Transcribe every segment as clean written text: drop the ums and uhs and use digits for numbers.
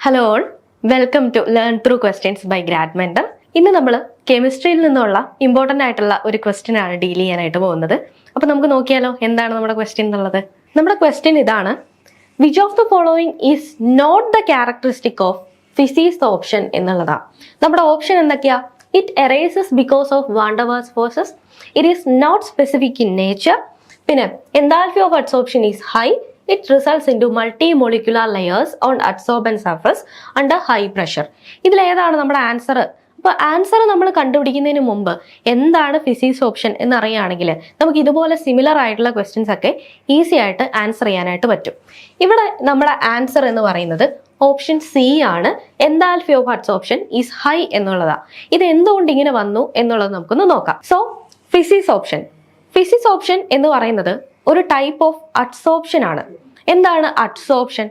Hello all, welcome to learn through questions by Grad Mentor. ഇന്ന് നമ്മൾ കെമിസ്ട്രിയിൽ നിന്നുള്ള important ആയിട്ടുള്ള ഒരു ക്വസ്റ്റ്യൻ ആണ് ഡീൽ ചെയ്യാനായിട്ട് പോകുന്നത്. അപ്പോൾ നമുക്ക് നോക്കിയാലോ എന്താണ് നമ്മുടെ ക്വസ്റ്റ്യൻ എന്നുള്ളത്. നമ്മുടെ ക്വസ്റ്റ്യൻ ഇതാണ്: which of the following is not the characteristic of physisorption എന്നുള്ളതാണ്. നമ്മുടെ ഓപ്ഷൻ എന്തൊക്കെയാ? It arises because of van der Waals forces, it is not specific in nature, പിന്നെ enthalpy of adsorption is high, it results into multi-molecular layers on adsorbent surface under high pressure. ഇതിൽ ഏതാണ് നമ്മുടെ answer? അപ്പോൾ answer നമ്മൾ കണ്ടുപിടിക്കുന്നതിന് മുമ്പ് എന്താണ് physics option എന്നറിയുകയാണെങ്കിൽ നമുക്ക് ഇതുപോലെ സിമിലർ ആയിട്ടുള്ള ക്വസ്റ്റ്യൻസ് ഒക്കെ ഈസി ആയിട്ട് ആൻസർ ചെയ്യാനായിട്ട് പറ്റും. ഇവിടെ നമ്മുടെ ആൻസർ എന്ന് പറയുന്നത് ഓപ്ഷൻ സി ആണ്. Enthalpy of adsorption is high എന്നുള്ളതാണ്. ഇത് എന്തുകൊണ്ട് ഇങ്ങനെ വന്നു എന്നുള്ളത് നമുക്കൊന്ന് നോക്കാം. സോ ഫിസിക്സ് ഓപ്ഷൻ എന്ന് പറയുന്നത് ഒരു ടൈപ്പ് ഓഫ് അഡ്സോർപ്ഷൻ ആണ്. എന്താണ് അഡ്സോർപ്ഷൻ?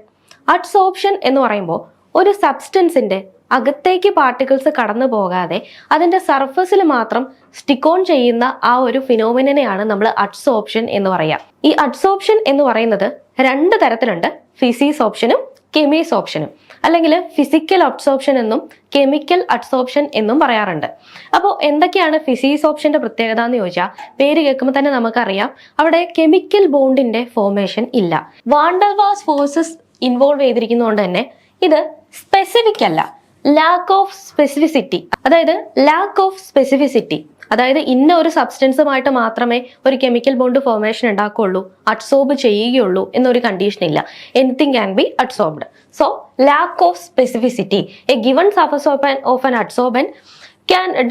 അഡ്സോർപ്ഷൻ എന്ന് പറയുമ്പോൾ ഒരു സബ്സ്റ്റൻസിന്റെ അകത്തേക്ക് പാർട്ടിക്കിൾസ് കടന്നു പോകാതെ അതിന്റെ സർഫസിൽ മാത്രം സ്റ്റിക്ക് ഓൺ ചെയ്യുന്ന ആ ഒരു ഫിനോമിനനെയാണ് നമ്മൾ അഡ്സോർപ്ഷൻ എന്ന് പറയാം. ഈ അഡ്സോർപ്ഷൻ എന്ന് പറയുന്നത് രണ്ട് തരത്തിലുണ്ട്: ഫിസിക്സ് ഓപ്ഷനും കെമീസ് ഓപ്ഷനും, അല്ലെങ്കിൽ ഫിസിക്കൽ അഡ്സോർപ്ഷൻ എന്നും കെമിക്കൽ അഡ്സോർപ്ഷൻ എന്നും പറയാറുണ്ട്. അപ്പോൾ എന്തൊക്കെയാണ് ഫിസിക്സ് ഓപ്ഷന്റെ പ്രത്യേകത എന്ന് ചോദിച്ചാൽ, പേര് കേൾക്കുമ്പോൾ തന്നെ നമുക്കറിയാം അവിടെ കെമിക്കൽ ബോണ്ടിന്റെ ഫോർമേഷൻ ഇല്ല. Van der Waals forces involve ചെയ്തിരിക്കുന്നതുകൊണ്ട് തന്നെ ഇത് സ്പെസിഫിക് അല്ല, ലാക്ക് ഓഫ് സ്പെസിഫിസിറ്റി. അതായത് ഇന്ന ഒരു സബ്സ്റ്റൻസുമായിട്ട് മാത്രമേ ഒരു കെമിക്കൽ ബോണ്ട് ഫോർമേഷൻ ഉണ്ടാക്കുകയുള്ളൂ, അഡ്സോർബ് ചെയ്യുകയുള്ളൂ എന്നൊരു കണ്ടീഷൻ ഇല്ല. Anything can be adsorbed. So lack of specificity. A given surface of an adsorbent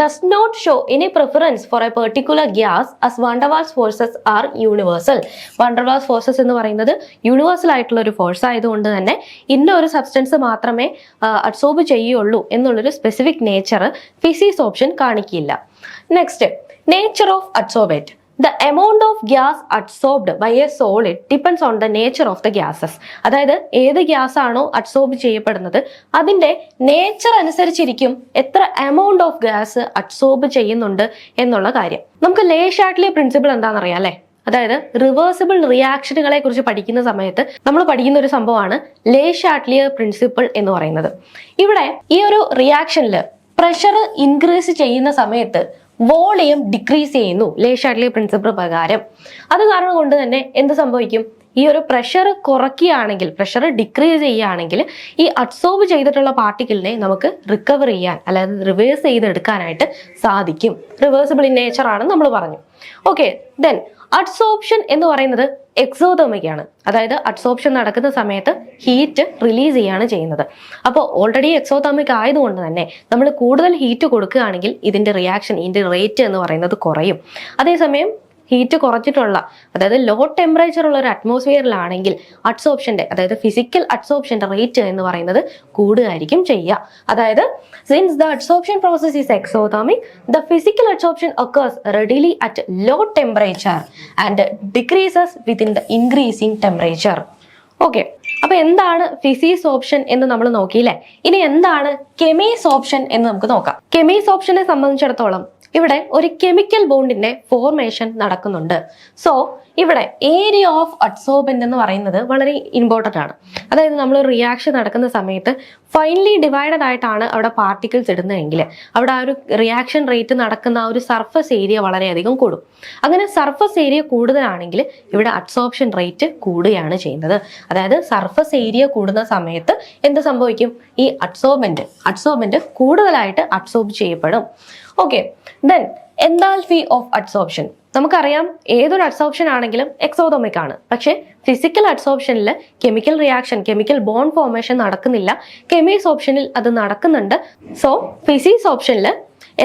does not show any preference for a particular gas as van der Waals forces are universal. van der Waals forces എന്ന് പറയുന്നത് universal ആയിട്ടുള്ള ഒരു force ആയതുകൊണ്ട് തന്നെ ഇന്ന ഒരു substance മാത്രമേ adsorb ചെയ്യുള്ളൂ എന്നുള്ളൊരു സ്പെസിഫിക് നേച്ചർ ഫിസിക്സ് ഓപ്ഷൻ കാണിക്കില്ല. Next, nature of adsorbate. The amount of gas absorbed by a solid depends on the nature of the gases. അതായത് ഏത് ഗ്യാസ് ആണോ അഡ്സോർബ് ചെയ്യപ്പെടുന്നത് അതിന്റെ നേച്ചർ അനുസരിച്ചിരിക്കും എത്ര എമൗണ്ട് ഓഫ് ഗ്യാസ് അഡ്സോർബ് ചെയ്യുന്നുണ്ട് എന്നുള്ള കാര്യം. നമുക്ക് ലേ ഷാർട്ട്ലി പ്രിൻസിപ്പിൾ എന്താണെന്നറിയാം അല്ലെ? അതായത് റിവേഴ്സിബിൾ റിയാക്ഷനുകളെ കുറിച്ച് പഠിക്കുന്ന സമയത്ത് നമ്മൾ പഠിക്കുന്ന ഒരു സംഭവമാണ് ലേ ഷാർട്ട്ലി പ്രിൻസിപ്പിൾ എന്ന് പറയുന്നത്. ഇവിടെ ഈ ഒരു റിയാക്ഷനിൽ പ്രഷർ ഇൻക്രീസ് ചെയ്യുന്ന സമയത്ത് വോളിയം ഡിക്രീസ് ചെയ്യുന്നു ലേ ഷാർട്ട്ലി പ്രിൻസിപ്പിൾ പ്രകാരം. അത് കാരണം കൊണ്ട് തന്നെ എന്ത് സംഭവിക്കും? ഈ ഒരു പ്രഷർ കുറയ്ക്കുകയാണെങ്കിൽ, പ്രഷർ ഡിക്രീസ് ചെയ്യുകയാണെങ്കിൽ ഈ അഡ്സോർബ് ചെയ്തിട്ടുള്ള പാർട്ടിക്കിളിനെ നമുക്ക് റിക്കവർ ചെയ്യാൻ, അതായത് റിവേഴ്സ് ചെയ്തെടുക്കാനായിട്ട് സാധിക്കും. റിവേഴ്സിബിൾ ഇൻ നേച്ചർ ആണെന്ന് നമ്മൾ പറഞ്ഞു. ഓക്കെ, ദെൻ അഡ്സോർപ്ഷൻ എന്ന് പറയുന്നത് എക്സോതെർമിക് ആണ്. അതായത് അഡ്സോർപ്ഷൻ നടക്കുന്ന സമയത്ത് ഹീറ്റ് റിലീസ് ചെയ്യാണ് ചെയ്യുന്നത്. അപ്പോൾ ഓൾറെഡി എക്സോതെർമിക് ആയതുകൊണ്ട് തന്നെ നമ്മൾ കൂടുതൽ ഹീറ്റ് കൊടുക്കുകയാണെങ്കിൽ ഇതിന്റെ റേറ്റ് എന്ന് പറയുന്നത് കുറയും. അതേസമയം ഹീറ്റ് കുറച്ചിട്ടുള്ള, അതായത് ലോ ടെമ്പറേച്ചർ ഉള്ള ഒരു അറ്റ്മോസ്ഫിയറിലാണെങ്കിൽ അഡ്സോർപ്ഷന്റെ, അതായത് ഫിസിക്കൽ അഡ്സോർപ്ഷന്റെ റേറ്റ് എന്ന് പറയുന്നത് കൂടുകയായിരിക്കും ചെയ്യുക. അതായത് since the adsorption process is exothermic, the physical adsorption occurs readily at low temperature and decreases within the increasing temperature. Okay, അപ്പൊ എന്താണ് ഫിസിക്സ് ഓപ്ഷൻ എന്ന് നമ്മൾ നോക്കിയില്ലേ? ഇനി എന്താണ് കെമീസ് ഓപ്ഷൻ എന്ന് നമുക്ക് നോക്കാം. കെമീസ് ഓപ്ഷനെ സംബന്ധിച്ചിടത്തോളം ഇവിടെ ഒരു കെമിക്കൽ ബോണ്ടിന്റെ ഫോർമേഷൻ നടക്കുന്നുണ്ട്. സോ ഇവിടെ ഏരിയ ഓഫ് അഡ്സോർബന്റ് എന്ന് പറയുന്നത് വളരെ ഇമ്പോർട്ടൻ്റ് ആണ്. അതായത് നമ്മൾ റിയാക്ഷൻ നടക്കുന്ന സമയത്ത് ഫൈനലി ഡിവൈഡഡ് ആയിട്ടാണ് അവിടെ പാർട്ടിക്കിൾസ് ഇടുന്നതെങ്കിൽ അവിടെ ആ ഒരു റിയാക്ഷൻ റേറ്റ് നടക്കുന്ന ആ ഒരു സർഫസ് ഏരിയ വളരെയധികം കൂടും. അങ്ങനെ സർഫസ് ഏരിയ കൂടുതലാണെങ്കിൽ ഇവിടെ അഡ്സോർപ്ഷൻ റേറ്റ് കൂടുകയാണ് ചെയ്യുന്നത്. അതായത് സർഫസ് ഏരിയ കൂടുന്ന സമയത്ത് എന്ത് സംഭവിക്കും? ഈ അഡ്സോർബന്റ് കൂടുതലായിട്ട് അഡ്സോർബ് ചെയ്യപ്പെടും. Okay, then enthalpy of adsorption. നമുക്കറിയാം ഏതൊരു അഡ്സോർപ്ഷൻ ആണെങ്കിലും എക്സോതെർമിക് ആണ്. പക്ഷെ ഫിസിക്കൽ അഡ്സോർപ്ഷനിൽ കെമിക്കൽ ബോണ്ട് ഫോർമേഷൻ നടക്കുന്നില്ല. കെമീസ് ഓപ്ഷനിൽ അത് നടക്കുന്നുണ്ട്. സോ ഫിസിക്സ് ഓപ്ഷനിൽ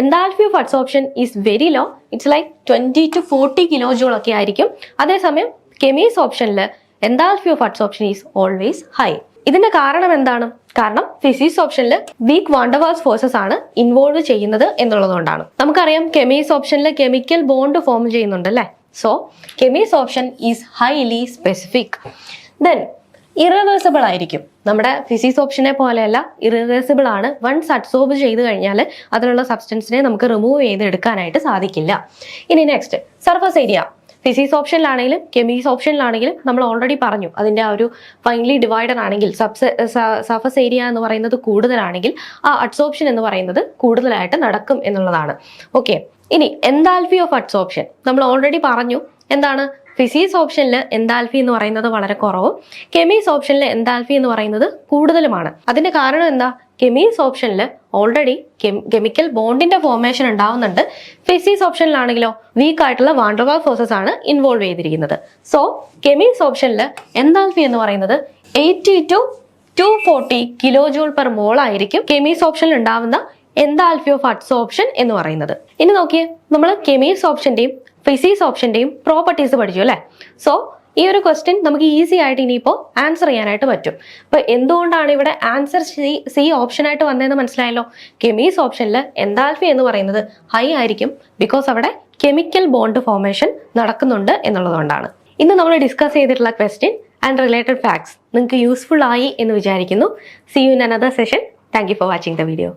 enthalpy of adsorption is very low. It's like 20 to 40 kilojoule ഒക്കെ ആയിരിക്കും. അതേസമയം കെമീസ് ഓപ്ഷനിൽ enthalpy of adsorption is always high. ഇതിന്റെ കാരണം എന്താണ്? കാരണം ഫിസിക്സ് ഓപ്ഷനിൽ weak van der Waals forces ആണ് ഇൻവോൾവ് ചെയ്യുന്നത് എന്നുള്ളതുകൊണ്ടാണ്. നമുക്കറിയാം കെമീസ് ഓപ്ഷനിൽ കെമിക്കൽ ബോണ്ട് ഫോം ചെയ്യുന്നുണ്ട് അല്ലെ? So chemisorption is highly specific. Then irreversible ആയിരിക്കും. നമ്മുടെ ഫിസിക്സ് ഓപ്ഷനെ പോലെയല്ല, ഇറിവേഴ്സിബിൾ ആണ്. വൺസ് അഡ്സോർബ് ചെയ്ത് കഴിഞ്ഞാൽ അതിലുള്ള സബ്സ്റ്റൻസിനെ നമുക്ക് റിമൂവ് ചെയ്ത് എടുക്കാനായിട്ട് സാധിക്കില്ല. ഇനി നെക്സ്റ്റ്, സർഫസ് ഏരിയ. ഫിസിക്സ് ഓപ്ഷനിലാണെങ്കിലും കെമിക്സ് ഓപ്ഷനിലാണെങ്കിലും നമ്മൾ ഓൾറെഡി പറഞ്ഞു അതിന്റെ ആ ഒരു ഫൈനലി ഡിവൈഡർ ആണെങ്കിൽ സർഫസ് ഏരിയ എന്ന് പറയുന്നത് കൂടുതലാണെങ്കിൽ ആ അഡ്സോർപ്ഷൻ എന്ന് പറയുന്നത് കൂടുതലായിട്ട് നടക്കും എന്നുള്ളതാണ്. ഓക്കെ, ഇനി എൻതാൽപ്പി ഓഫ് അഡ്സോർപ്ഷൻ നമ്മൾ ഓൾറെഡി പറഞ്ഞു. എന്താണ്? ഫിസിക്സ് ഓപ്ഷനിൽ എൻതാൽപ്പി എന്ന് പറയുന്നത് വളരെ കുറവും കെമിക്സ് ഓപ്ഷനിൽ എൻതാൽപ്പി എന്ന് പറയുന്നത് കൂടുതലുമാണ്. അതിന്റെ കാരണം എന്താ? കെമിക്സ് ഓപ്ഷനിൽ ഓൾറെഡി കെമിക്കൽ ബോണ്ടിന്റെ ഫോർമേഷൻ ഉണ്ടാവുന്നുണ്ട്. ഫിസിക്സ് ഓപ്ഷനിലാണെങ്കിലോ വീക്ക് ആയിട്ടുള്ള വാൻ ഡെർ വാൾസ് ഫോഴ്സസ് ആണ് ഇൻവോൾവ് ചെയ്തിരിക്കുന്നത്. സോ കെമിക്സ് ഓപ്ഷനിൽ എൻതാൽപ്പി എന്ന് പറയുന്നത് 80 to 240 kilo joule per mole ആയിരിക്കും കെമിക്സ് ഓപ്ഷനിൽ ഉണ്ടാവുന്ന എൻതാൽപ്പി ഓഫ് അഡ്സോർപ്ഷൻ എന്ന് പറയുന്നത്. ഇനി നോക്കിയേ, നമ്മൾ കെമിക്സ് ഓപ്ഷന്റെയും ഫിസിക്സ് ഓപ്ഷന്റെയും പ്രോപ്പർട്ടീസ് പഠിച്ചു അല്ലേ? സോ ഈ ഒരു ക്വസ്റ്റ്യൻ നമുക്ക് ഈസി ആയിട്ട് ഇനിയിപ്പോൾ ആൻസർ ചെയ്യാനായിട്ട് പറ്റും. അപ്പൊ എന്തുകൊണ്ടാണ് ഇവിടെ ആൻസർ സി ഓപ്ഷൻ ആയിട്ട് വന്നതെന്ന് മനസ്സിലായല്ലോ. കെമിക്സ് ഓപ്ഷനിൽ എൻതാൽപ്പി എന്ന് പറയുന്നത് ഹൈ ആയിരിക്കും, ബിക്കോസ് അവിടെ കെമിക്കൽ ബോണ്ട് ഫോർമേഷൻ നടക്കുന്നുണ്ട് എന്നുള്ളതുകൊണ്ടാണ്. ഇന്ന് നമ്മൾ ഡിസ്കസ് ചെയ്തിട്ടുള്ള ക്വസ്റ്റ്യൻ ആൻഡ് റിലേറ്റഡ് ഫാക്ട്സ് നിങ്ങൾക്ക് യൂസ്ഫുൾ ആയി എന്ന് വിചാരിക്കുന്നു. See you in another session. Thank you for watching the video.